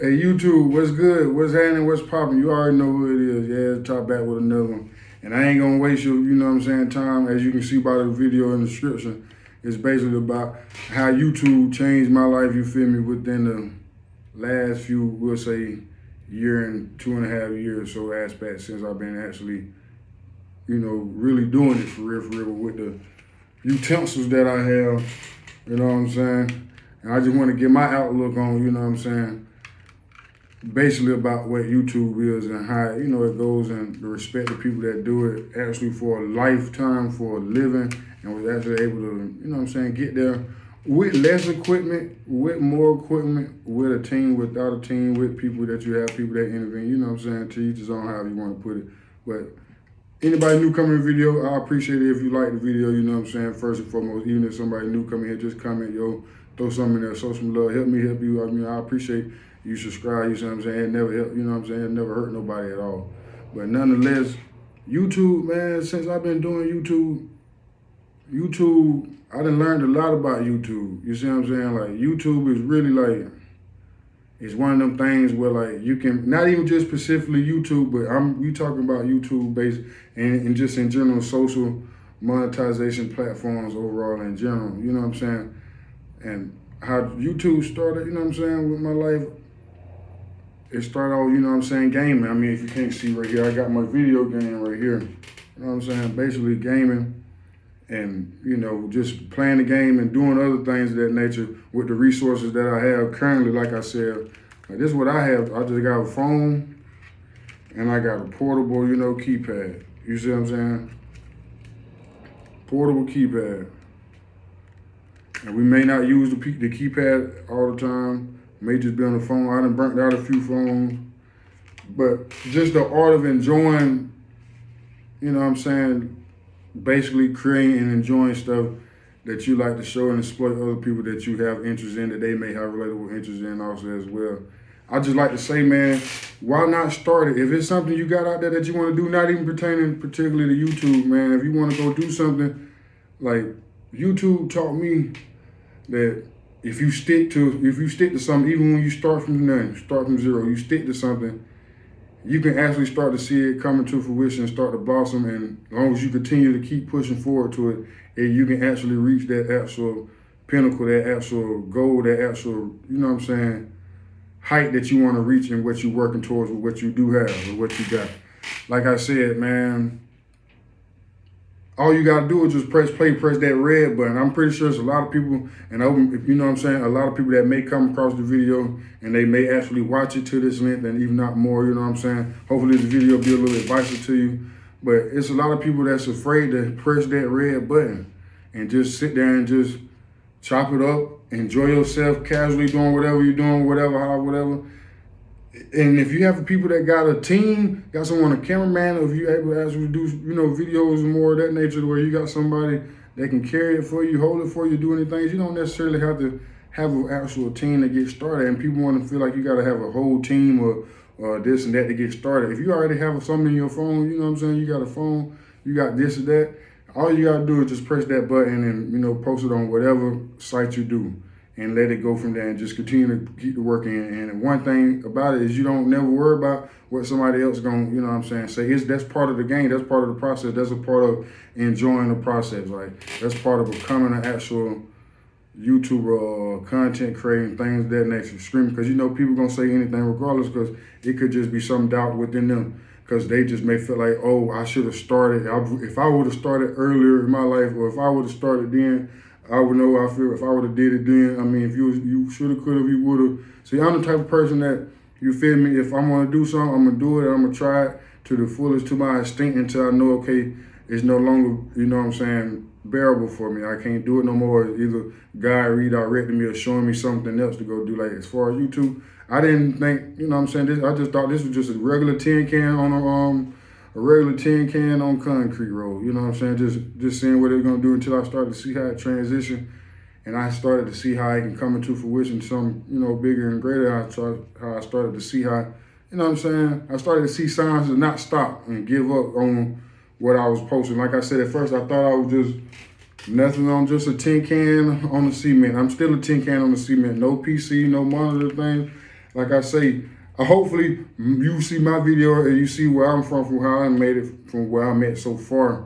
Hey YouTube, what's good? What's happening? What's popping? You already know who it is. Yeah, it's Top Back with another one. And I ain't gonna waste your, you know what I'm saying, time. As you can see by the video in the description, it's basically about how YouTube changed my life, you feel me, within the last few, we'll say, year and 2.5 years so aspects since I've been actually, really doing it for real, with the utensils that I have, you know what I'm saying? And I just want to get my outlook on, you know what I'm saying, basically about what YouTube is and how, it goes and the respect to people that do it actually for a lifetime, for a living, and was actually able to, get there with less equipment, with more equipment, with a team, without a team, with people that you have, people that intervene, you know what I'm saying, to each his own, however you want to put it. But anybody new coming to the video, I appreciate it if you like the video, you know what I'm saying, first and foremost. Even if somebody new coming here, just comment, yo, throw something in there, show some love, help me help you. I mean, I appreciate you subscribe, you see what I'm saying, it never help, you know what I'm saying, it never hurt nobody at all. But nonetheless, YouTube, man, since I've been doing YouTube, I done learned a lot about YouTube. You see what I'm saying? Like, YouTube is really like, it's one of them things where like you can, not even just specifically YouTube, but we talking about YouTube based and just in general social monetization platforms overall in general, you know what I'm saying? And how YouTube started, you know what I'm saying, with my life, it started off, you know what I'm saying, gaming. I mean, if you can't see right here, I got my video game right here. You know what I'm saying? Basically gaming and, just playing the game and doing other things of that nature with the resources that I have currently. Like I said, like this is what I have. I just got a phone and I got a portable, keypad. You see what I'm saying? Portable keypad. And we may not use the keypad all the time. May just be on the phone. I done burnt out a few phones. But just the art of enjoying, you know what I'm saying, basically creating and enjoying stuff that you like to show and exploit other people that you have interest in, that they may have relatable interest in also as well. I just like to say, man, why not start it? If it's something you got out there that you want to do, not even pertaining particularly to YouTube, man, if you want to go do something, like YouTube taught me that if you stick to something, even when you start from nothing, start from zero, you stick to something, you can actually start to see it coming to fruition and start to blossom. And as long as you continue to keep pushing forward to it, and you can actually reach that actual pinnacle, that actual goal, that actual, height that you want to reach and what you're working towards with what you do have or what you got. Like I said, man, all you gotta do is just press play, press that red button. I'm pretty sure there's a lot of people, and a lot of people that may come across the video and they may actually watch it to this length and even not more, you know what I'm saying? Hopefully this video will be a little advice to you. But it's a lot of people that's afraid to press that red button and just sit there and just chop it up, enjoy yourself casually doing whatever you're doing, whatever. And if you have people that got a team, got someone, a cameraman, or if you able to actually do, videos and more of that nature where you got somebody that can carry it for you, hold it for you, do anything, you don't necessarily have to have an actual team to get started. And people want to feel like you got to have a whole team or this and that to get started. If you already have something in your phone, you know what I'm saying, you got a phone, you got this or that, all you got to do is just press that button and, post it on whatever site you do. And let it go from there and just continue to keep the work in. And one thing about it is you don't never worry about what somebody else gonna, say. That's part of the game, that's part of the process, that's a part of enjoying the process. Like, that's part of becoming an actual YouTuber or content creating, things of that nature, streaming. Because people gonna say anything regardless, because it could just be some doubt within them. Because they just may feel like, oh, I should have started. If I would have started earlier in my life, or if I would have started then, I would know how I feel. If I would have did it then, I mean, if you should have, could have, you would have. See, I'm the type of person that, you feel me, if I'm gonna do something, I'm gonna do it, I'm gonna try it to the fullest, to my extent, until I know, okay, it's no longer, bearable for me. I can't do it no more. Either God redirecting me or showing me something else to go do. Like, as far as YouTube, I didn't think, I just thought this was just a regular tin can on a regular tin can on concrete road, you know what I'm saying? Just seeing what it's gonna do until I started to see how it transitioned, and I started to see how it can come into fruition, some, bigger and greater. How I started to see how, I started to see signs to not stop and give up on what I was posting. Like I said, at first I thought I was just nothing on just a tin can on the cement. I'm still a tin can on the cement, no PC, no monitor thing. like I say, hopefully you see my video and you see where I'm from how I made it, from where I'm at so far.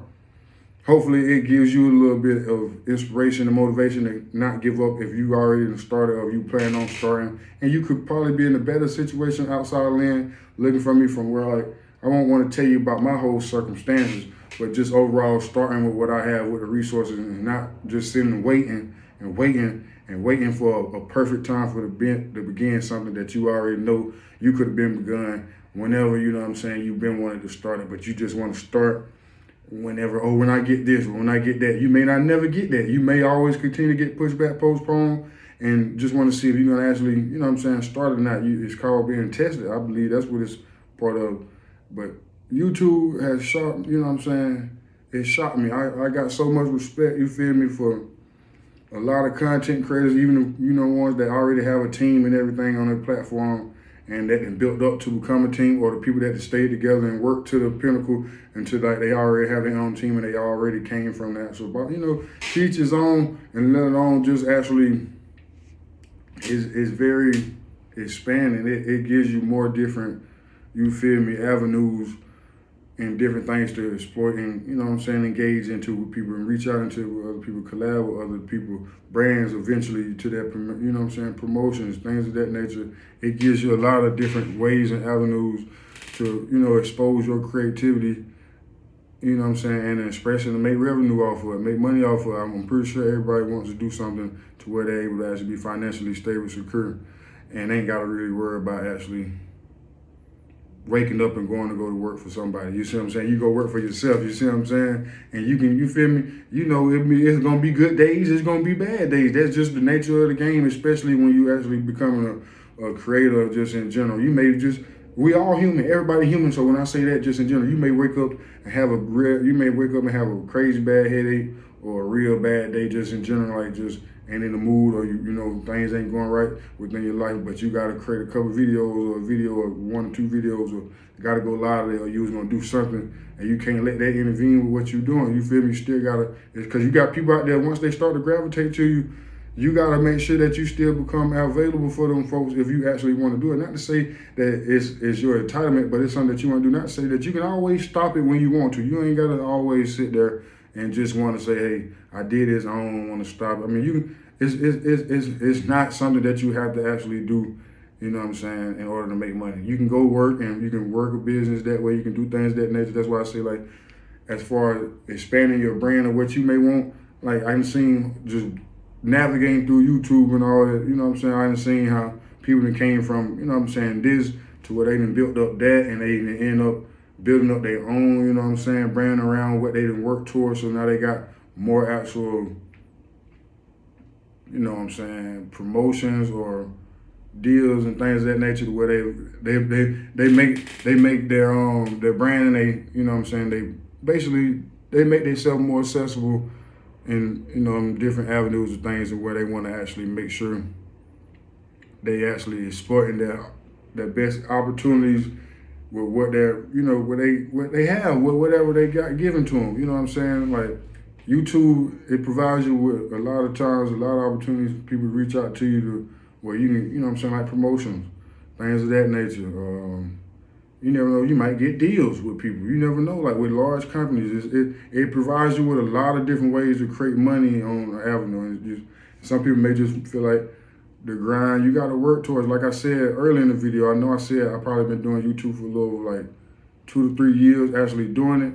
Hopefully it gives you a little bit of inspiration and motivation to not give up if you already started or you plan on starting. And you could probably be in a better situation outside of land looking for me from where, like, I won't want to tell you about my whole circumstances, but just overall starting with what I have with the resources and not just sitting and waiting for a perfect time to begin something that you already know you could have been begun whenever, you know what I'm saying, you've been wanting to start it, but you just want to start whenever, oh, when I get this, when I get that. You may not never get that. You may always continue to get pushed back, postponed, and just want to see if you're going to actually, you know what I'm saying, start or not. It's called being tested. I believe that's what it's part of. But YouTube has shocked, you know what I'm saying, it shocked me. I got so much respect, you feel me, for a lot of content creators, even, you know, ones that already have a team and everything on their platform, and that have built up to become a team, or the people that stayed together and worked to the pinnacle until like they already have their own team and they already came from that. So, but, you know, teach his own and let it on just actually is very expanding. It gives you more different, you feel me, avenues and different things to exploit and, you know what I'm saying, engage into with people and reach out into with other people, collab with other people, brands eventually to that, you know what I'm saying, promotions, things of that nature. It gives you a lot of different ways and avenues to, you know, expose your creativity, you know what I'm saying, and expression to make revenue off of it, make money off of it. I'm pretty sure everybody wants to do something to where they're able to actually be financially stable, secure, and ain't got to really worry about actually waking up and going to go to work for somebody. You see what I'm saying? You go work for yourself. You see what I'm saying? And you can, you feel me? You know, it's going to be good days. It's going to be bad days. That's just the nature of the game, especially when you actually becoming a creator just in general. You may just, we all human. Everybody human. So when I say that just in general, you may wake up and have a crazy bad headache or a real bad day just in general, like just ain't in the mood, or you know things ain't going right within your life, but you gotta create a couple videos or a video or 1 or 2 videos, or gotta go live there, or you was gonna do something and you can't let that intervene with what you're doing. You feel me? You still gotta, it's because you got people out there, once they start to gravitate to you, you gotta make sure that you still become available for them folks if you actually want to do it. Not to say that it's your entitlement, but it's something that you want to do. Not to say that you can always stop it when you want to. You ain't gotta always sit there and just want to say, hey, I did this, I don't want to stop. I mean, it's not something that you have to actually do, you know what I'm saying, in order to make money. You can go work and you can work a business that way. You can do things that nature. That's why I say, like, as far as expanding your brand or what you may want, like, I've seen just navigating through YouTube and all that, you know what I'm saying, I've seen how people that came from, you know what I'm saying, this to where they done built up that, and they done end up building up their own, you know what I'm saying, brand around what they didn't work towards. So now they got more actual, you know what I'm saying, promotions or deals and things of that nature, to where they make their brand, and they, you know what I'm saying, they make themselves more accessible in, you know, in different avenues of things, and where they want to actually make sure they actually exploiting their best opportunities with what they're, you know, what they have, with whatever they got given to them. You know what I'm saying? Like, YouTube, it provides you with a lot of times, a lot of opportunities. People reach out to you to where you can, you know what I'm saying, like promotions, things of that nature. You never know, you might get deals with people. You never know, like with large companies, it provides you with a lot of different ways to create money on an avenue. And it's just, some people may just feel like the grind, you got to work towards. Like I said earlier in the video, I know I said I've probably been doing YouTube for a little, like 2 to 3 years actually doing it,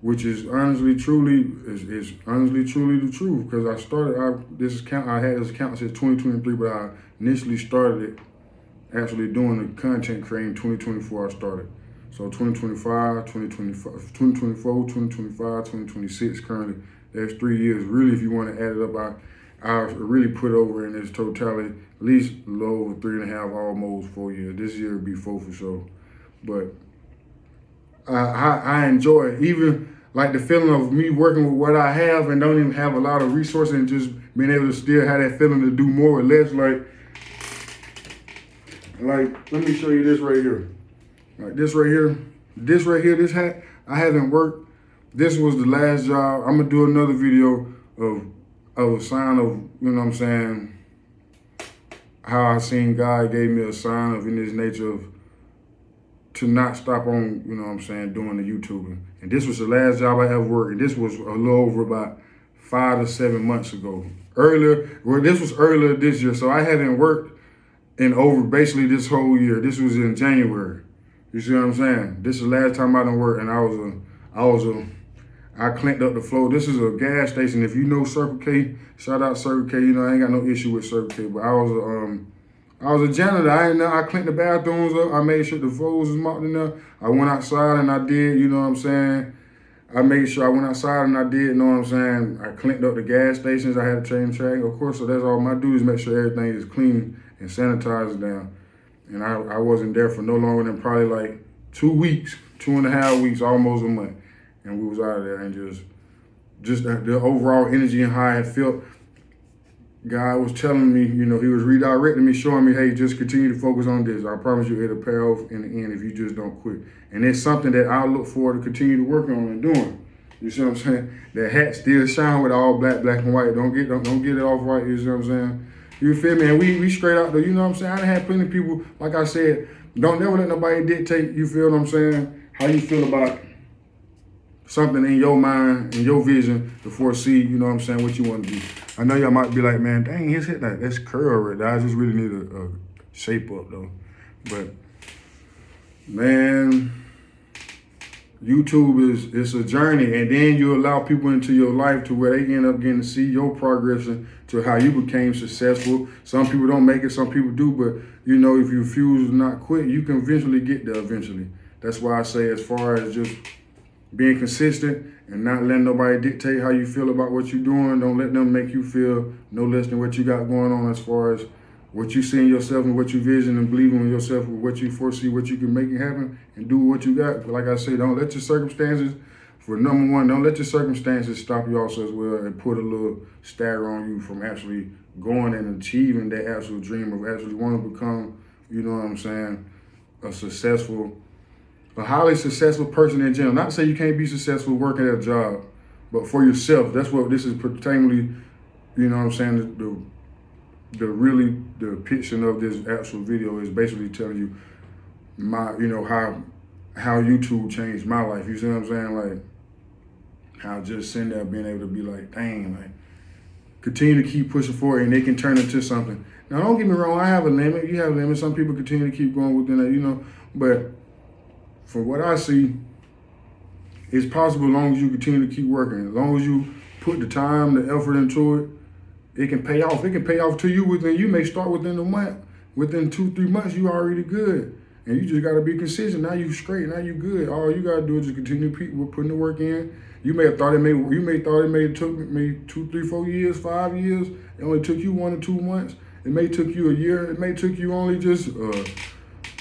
which is honestly truly the truth. Because I started, I had this account since 2023, but I initially started it actually doing the content creating 2024. I started. So 2025, 2024, 2025, 2026 currently. There's 3 years. Really, if you want to add it up, I really put over in its totality at least a little over 3.5, almost 4 years. This year would be 4 for sure. But I enjoy it. Even like the feeling of me working with what I have and don't even have a lot of resources, and just being able to still have that feeling to do more or less. Like, let me show you this right here. Like this right here, this hat, I haven't worked. This was the last job. I'm gonna do another video of a sign of, you know what I'm saying, how I seen God gave me a sign of in this nature of to not stop on, you know what I'm saying, doing the YouTubing. And this was the last job I ever worked. And this was a little over about 5 to 7 months ago. This was earlier this year. So I hadn't worked in over basically this whole year. This was in January. You see what I'm saying? This is the last time I done worked, and I cleaned up the floor. This is a gas station. If you know Circle K, shout out Circle K. You know, I ain't got no issue with Circle K, but I was a janitor. I cleaned the bathrooms up. I made sure the floors was mopped in there. I went outside and I did, you know what I'm saying? I made sure I went outside and I did, you know what I'm saying? I cleaned up the gas stations. I had to change track, of course, so that's all my duty is make sure everything is clean and sanitized down. And I wasn't there for no longer than probably like 2 weeks, 2.5 weeks, almost a month. And we was out of there and just the overall energy and how I felt. God was telling me, you know, he was redirecting me, showing me, hey, just continue to focus on this. I promise you it'll pay off in the end if you just don't quit. And it's something that I look forward to continue to work on and doing. You see what I'm saying? That hat still shine with all black and white. Don't get it off white, you see what I'm saying? You feel me? And we straight out there, you know what I'm saying? I done had plenty of people, like I said, don't never let nobody dictate, you feel what I'm saying, how you feel about something in your mind and your vision to foresee, you know what I'm saying, what you want to do. I know y'all might be like, man, dang, his hit that's curl right there. I just really need a shape up though. But man, YouTube it's a journey, and then you allow people into your life to where they end up getting to see your progression to how you became successful. Some people don't make it, some people do, but you know, if you refuse to not quit, you can eventually get there eventually. That's why I say as far as just being consistent and not letting nobody dictate how you feel about what you're doing. Don't let them make you feel no less than what you got going on as far as what you see in yourself and what you vision and believe in yourself and what you foresee, what you can make it happen and do what you got. But like I say, don't let your circumstances, for number one, don't let your circumstances stop you also as well and put a little stagger on you from actually going and achieving that absolute dream of actually wanting to become, you know what I'm saying, a highly successful person in general. Not to say you can't be successful working at a job, but for yourself. That's what this is particularly, you know what I'm saying, the depiction of this actual video is basically telling you how YouTube changed my life. You see what I'm saying? Like how just sitting there being able to be like, dang, like continue to keep pushing forward and they can turn into something. Now don't get me wrong, I have a limit. You have a limit. Some people continue to keep going within that, you know, but from what I see, it's possible as long as you continue to keep working. As long as you put the time, the effort into it, it can pay off. It can pay off to you you may start within a month. Within 2-3 months, you already good. And you just gotta be consistent. Now you straight, now you good. All you gotta do is just continue putting the work in. You may have thought it may took 2, 3, 4 years, 5 years. It only took you 1 or 2 months. It may took you a year. It may took you only just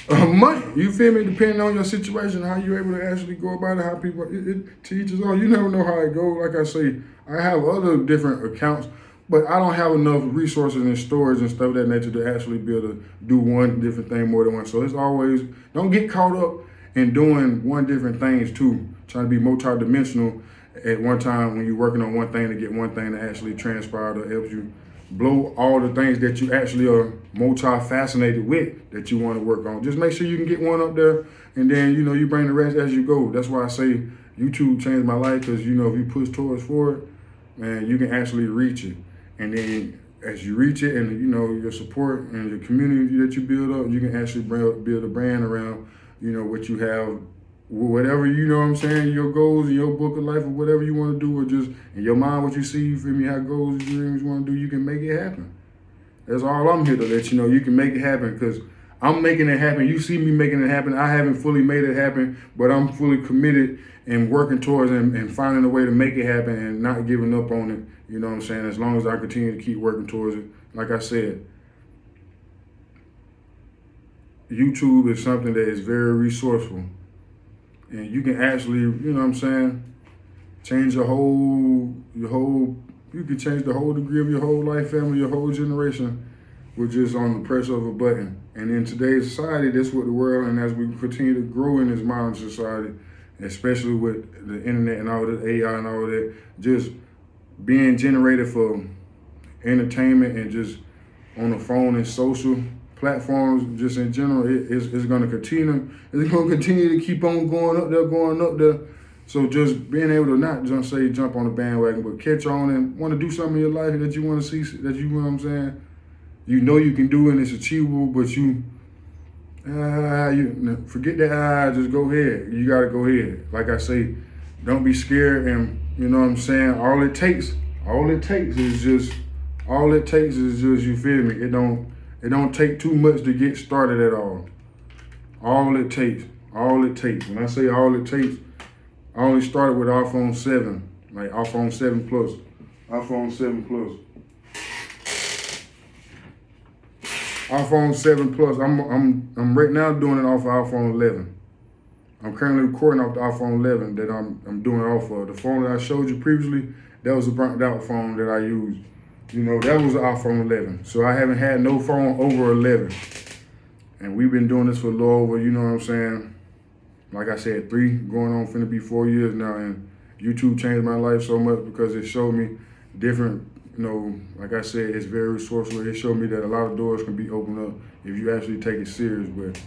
a month. You feel me? Depending on your situation, how you're able to actually go about it, how people, it teaches on. You never know how it goes. Like I say, I have other different accounts, but I don't have enough resources and storage and stuff of that nature to actually be able to do one different thing more than one. So it's always, don't get caught up in doing one different things too, trying to be multi-dimensional at one time when you're working on one thing to get one thing to actually transpire that helps you blow all the things that you actually are multi-fascinated with that you want to work on. Just make sure you can get one up there, and then, you know, you bring the rest as you go. That's why I say YouTube changed my life, because, you know, if you push towards forward, man, you can actually reach it. And then as you reach it and, you know, your support and your community that you build up, you can actually build a brand around, you know, what you have, whatever, you know what I'm saying, your goals and your book of life or whatever you want to do, or just in your mind what you see, you feel me, how goals, dreams you want to do, you can make it happen. That's all I'm here to let you know. You can make it happen, because I'm making it happen. You see me making it happen. I haven't fully made it happen, but I'm fully committed and working towards and finding a way to make it happen and not giving up on it. You know what I'm saying? As long as I continue to keep working towards it. Like I said, YouTube is something that is very resourceful. And you can actually, you know what I'm saying, change you can change the whole degree of your whole life, family, your whole generation with just on the press of a button. And in today's society, that's what the world, and as we continue to grow in this modern society, especially with the internet and all the AI and all that, just being generated for entertainment and just on the phone and social platforms, just in general, it's going to continue. It's going to continue to keep on going up there. So just being able to not just say jump on the bandwagon, but catch on and want to do something in your life that you want to see, that you know what I'm saying, you know you can do and it's achievable, but you forget that. Just go ahead. You gotta go ahead. Like I say, don't be scared, and you know what I'm saying. All it takes is just you feel me. It don't take too much to get started at all. All it takes. When I say all it takes, I only started with iPhone 7, like iPhone 7 Plus, iPhone 7 Plus. iPhone 7 Plus. I'm right now doing it off of iPhone 11. I'm currently recording off the iPhone 11 that I'm doing it off of. The phone that I showed you previously, that was a burnt out phone that I used. You know, that was an iPhone 11. So I haven't had no phone over 11. And we've been doing this for a little over, you know what I'm saying? Like I said, 3 going on finna be 4 years now, and YouTube changed my life so much because it showed me different, you know, like I said, it's very resourceful. It showed me that a lot of doors can be opened up if you actually take it serious. But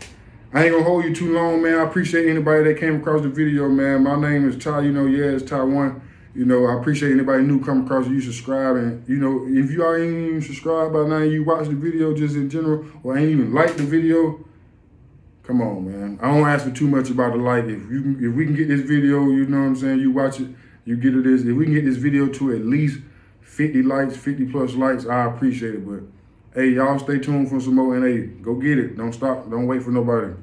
I ain't gonna hold you too long, man. I appreciate anybody that came across the video, man. My name is Ty, you know, it's Ty1. You know, I appreciate anybody new come across it. You subscribe, and you know, if you ain't even subscribed by now, you watch the video just in general, or ain't even like the video, come on, man. I don't ask for too much about the like. If we can get this video, you know what I'm saying, you watch it, you get it this. If we can get this video to at least 50 likes, 50 plus likes, I appreciate it. But hey, y'all stay tuned for some more, and hey, go get it. Don't stop. Don't wait for nobody.